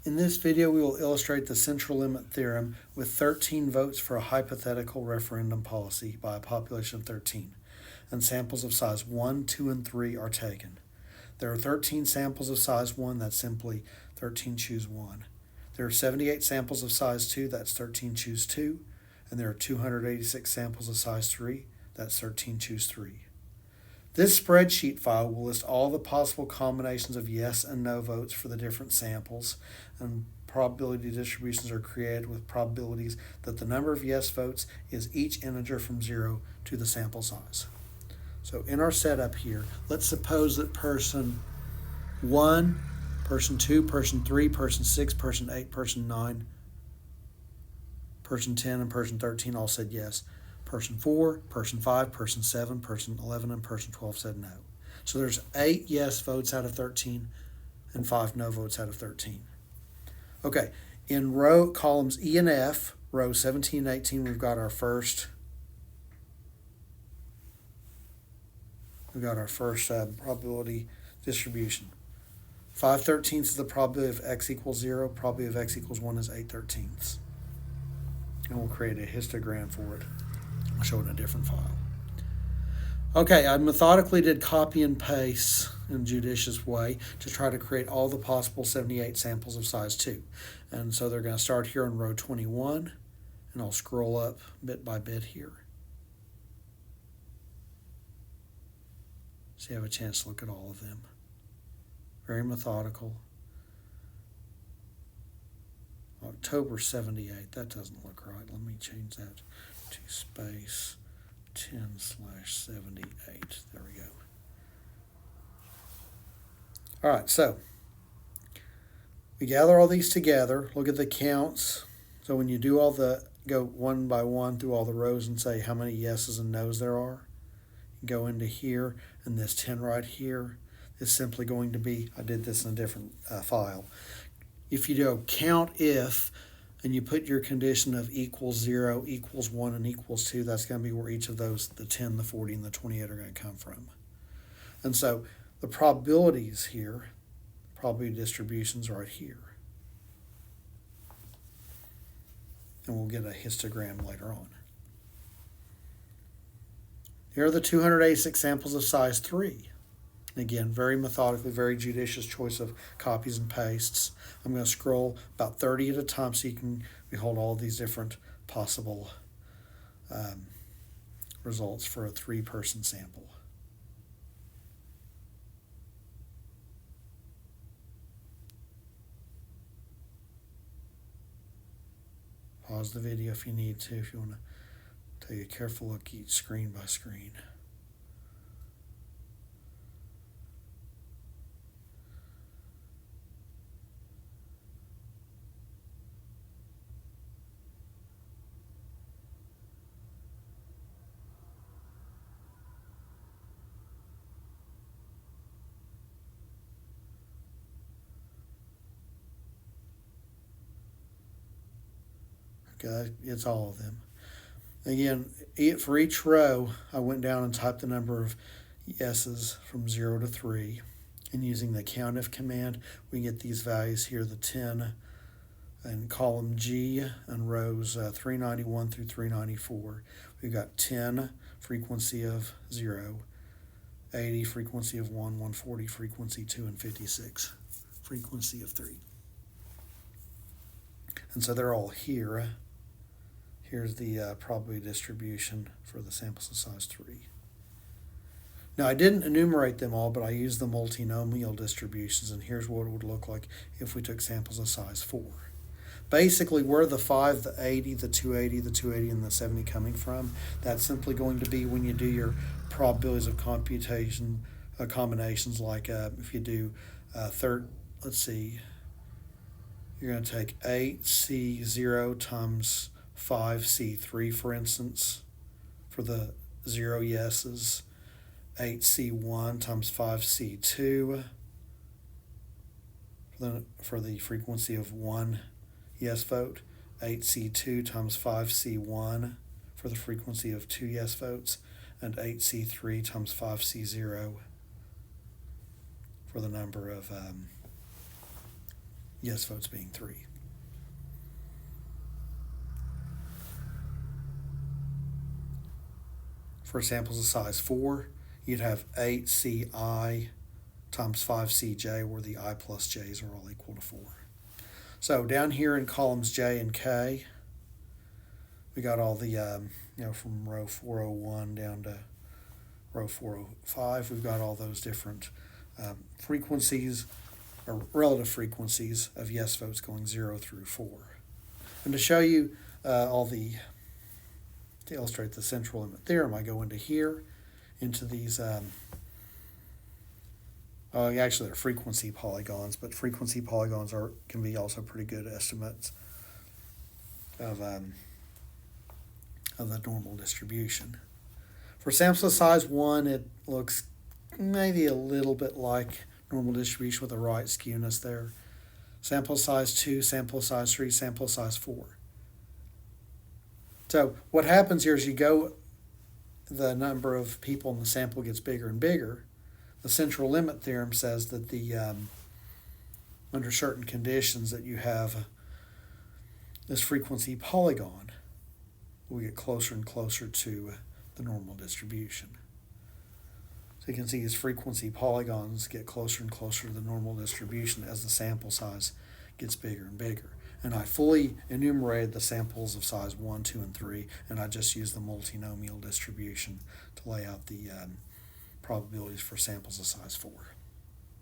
In this video, we will illustrate the Central Limit Theorem with 13 votes for a hypothetical referendum policy by a population of 13, and samples of size 1, 2, and 3 are taken. There are 13 samples of size 1, that's simply 13 choose 1. There are 78 samples of size 2, that's 13 choose 2, and there are 286 samples of size 3, that's 13 choose 3. This spreadsheet file will list all the possible combinations of yes and no votes for the different samples, and probability distributions are created with probabilities that the number of yes votes is each integer from 0 to the sample size. So in our setup here, let's suppose that person 1, person 2, person 3, person 6, person 8, person 9, person 10, and person 13 all said yes. Person 4, person 5, person 7, person 11, and person 12 said no. So there's 8 yes votes out of 13 and 5 no votes out of 13. Okay, in columns E and F, rows 17 and 18, we've got our first probability distribution. 5/13 is the probability of x equals 0. Probability of x equals 1 is 8/13. And we'll create a histogram for it. I'll show it in a different file. Okay, I methodically did copy and paste in a judicious way to try to create all the possible 78 samples of size 2. And so they're going to start here in row 21, and I'll scroll up bit by bit here. So you have a chance to look at all of them. Very methodical. October 78, that doesn't look right. Let me change that to space 10/78. There we go. All right, so we gather all these together, look at the counts. So when you do go one by one through all the rows and say how many yeses and nos there are, you go into here, and this 10 right here is simply going to be, I did this in a different file. If you do count if, and you put your condition of equals 0, equals 1, and equals 2, that's going to be where each of those, the 10, the 40, and the 28 are going to come from. And so the probabilities here, probability distributions right here. And we'll get a histogram later on. Here are the 286 samples of size 3. Again, very methodically, very judicious choice of copies and pastes. I'm going to scroll about 30 at a time so you can behold all these different possible results for a 3-person sample. Pause the video if you need to, if you want to take a careful look each screen by screen. Okay, it's all of them. Again, for each row, I went down and typed the number of yeses from 0 to 3. And using the COUNTIF command, we get these values here, the 10 in column G and rows 391 through 394. We've got 10, frequency of 0, 80, frequency of 1, 140, frequency 2, and 56, frequency of 3. And so they're all here. Here's the probability distribution for the samples of size 3. Now, I didn't enumerate them all, but I used the multinomial distributions, and here's what it would look like if we took samples of size 4. Basically, where the 5, the 80, the 280, the 280, and the 70 coming from, that's simply going to be when you do your probabilities of computation combinations, like if you do let's see, you're going to take 8C0 times 5C3, for instance, for the 0 yeses, 8C1 times 5C2 for the frequency of 1 yes vote, 8C2 times 5C1 for the frequency of 2 yes votes, and 8C3 times 5C0 for the number of yes votes being 3. For samples of size 4, you'd have 8ci times 5cj, where the I plus j's are all equal to 4. So down here in columns J and K, we got all the, from row 401 down to row 405, we've got all those different frequencies, or relative frequencies of yes votes going 0 through 4. And to show you to illustrate the central limit theorem, I go into here, into these, actually they're frequency polygons, but frequency polygons can be also pretty good estimates of the normal distribution. For sample size 1, it looks maybe a little bit like normal distribution with a right skewness there. Sample size 2, sample size 3, sample size 4. So what happens here is the number of people in the sample gets bigger and bigger. The central limit theorem says that under certain conditions that you have this frequency polygon will get closer and closer to the normal distribution. So you can see these frequency polygons get closer and closer to the normal distribution as the sample size gets bigger and bigger. And I fully enumerated the samples of size 1, 2, and 3, and I just used the multinomial distribution to lay out the probabilities for samples of size 4.